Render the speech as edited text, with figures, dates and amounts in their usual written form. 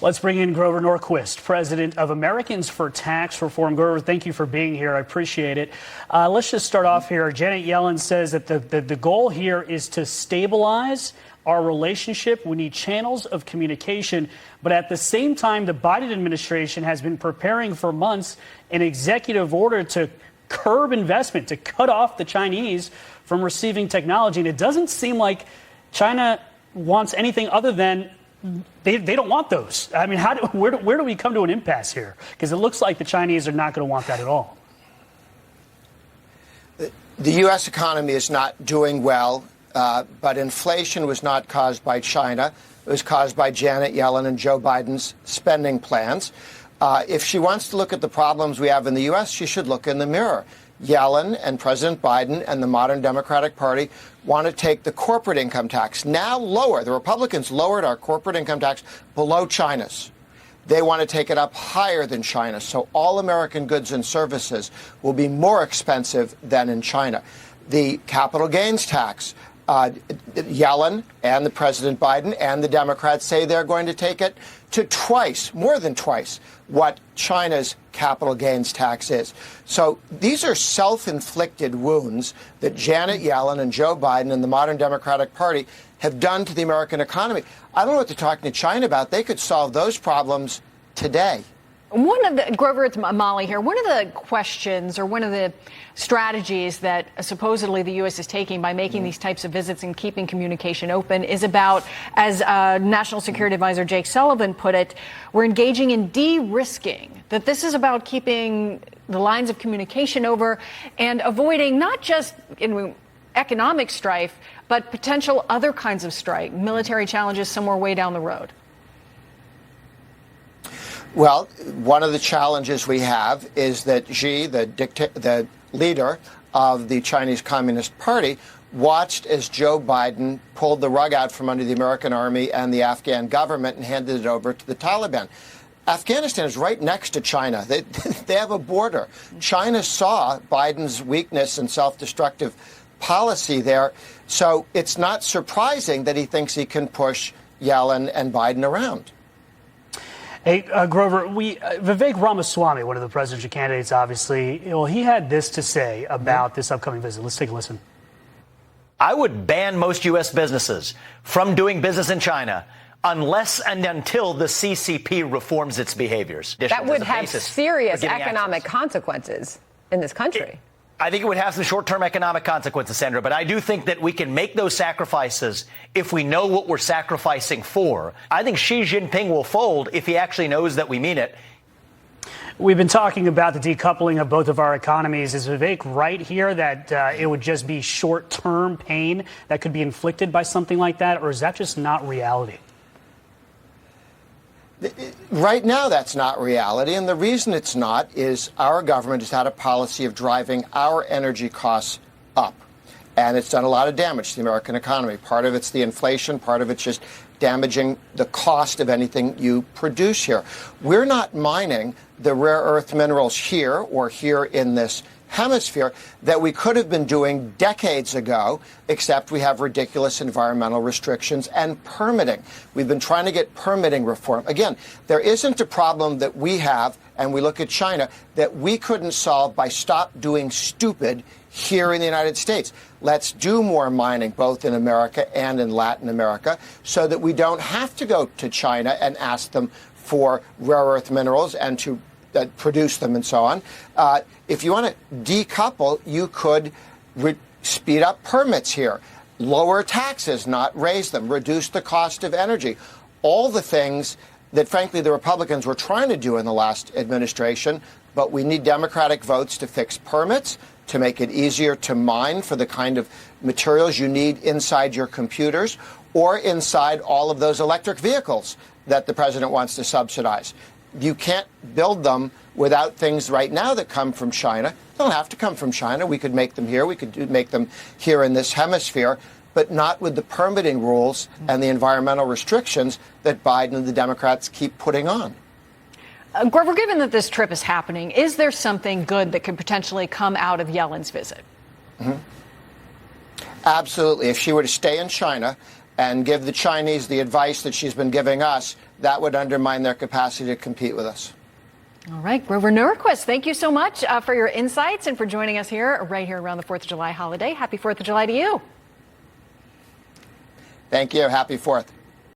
Let's bring in Grover Norquist, president of Americans for Tax Reform. Grover, thank you for being here. I appreciate it. Let's just start off here. Janet Yellen says that the goal here is to stabilize our relationship. We need channels of communication. But at the same time, the Biden administration has been preparing for months an executive order to curb investment, to cut off the Chinese from receiving technology. And it doesn't seem like China wants anything other than they don't want those. I mean, where do we come to an impasse here? Because it looks like the Chinese are not going to want that at all. The U.S. economy is not doing well, but inflation was not caused by China. It was caused by Janet Yellen and Joe Biden's spending plans. If she wants to look at the problems we have in the U.S., she should look in the mirror. Yellen and President Biden and the modern Democratic Party want to take the corporate income tax now lower. The Republicans lowered our corporate income tax below China's. They want to take it up higher than China. So all American goods and services will be more expensive than in China. The capital gains tax, Yellen and the President Biden and the Democrats say they're going to take it to twice, more than twice, what China's capital gains tax is. So these are self-inflicted wounds that Janet Yellen and Joe Biden and the modern Democratic Party have done to the American economy. I don't know what they're talking to China about. They could solve those problems today. Grover, it's Molly here. One of the questions or one of the strategies that supposedly the U.S. is taking by making these types of visits and keeping communication open is about, as National Security Advisor Jake Sullivan put it, we're engaging in de-risking, that this is about keeping the lines of communication over and avoiding not just economic strife, but potential other kinds of strife, military challenges somewhere way down the road. Well, one of the challenges we have is that Xi, the leader of the Chinese Communist Party, watched as Joe Biden pulled the rug out from under the American army and the Afghan government and handed it over to the Taliban. Afghanistan is right next to China. They have a border. China saw Biden's weakness and self-destructive policy there. So it's not surprising that he thinks he can push Yellen and Biden around. Hey, Grover, Vivek Ramaswamy, one of the presidential candidates, obviously, he had this to say about this upcoming visit. Let's take a listen. I would ban most U.S. businesses from doing business in China unless and until the CCP reforms its behaviors. That would have serious economic consequences in this country. I think it would have some short-term economic consequences, Sandra, but I do think that we can make those sacrifices if we know what we're sacrificing for. I think Xi Jinping will fold if he actually knows that we mean it. We've been talking about the decoupling of both of our economies. Is Vivek right here that it would just be short-term pain that could be inflicted by something like that, or is that just not reality? Right now, that's not reality. And the reason it's not is our government has had a policy of driving our energy costs up. And it's done a lot of damage to the American economy. Part of it's the inflation. Part of it's just damaging the cost of anything you produce here. We're not mining the rare earth minerals here or here in this hemisphere that we could have been doing decades ago, except we have ridiculous environmental restrictions and permitting. We've been trying to get permitting reform. Again, there isn't a problem that we have, and we look at China, that we couldn't solve by stop doing stupid here in the United States. Let's do more mining, both in America and in Latin America, so that we don't have to go to China and ask them for rare earth minerals and to produce them and so on. If you want to decouple, you could speed up permits here, lower taxes, not raise them, reduce the cost of energy. All the things that, frankly, the Republicans were trying to do in the last administration, but we need Democratic votes to fix permits, to make it easier to mine for the kind of materials you need inside your computers or inside all of those electric vehicles that the president wants to subsidize. You can't build them without things right now that come from China. They don't have to come from China. We could make them here. We could make them here in this hemisphere, but not with the permitting rules and the environmental restrictions that Biden and the Democrats keep putting on. Grover, given that this trip is happening, is there something good that could potentially come out of Yellen's visit? Absolutely. If she were to stay in China and give the Chinese the advice that she's been giving us, that would undermine their capacity to compete with us. All right, Grover Norquist, thank you so much for your insights and for joining us right here around the 4th of July holiday. Happy 4th of July to you. Thank you. Happy 4th.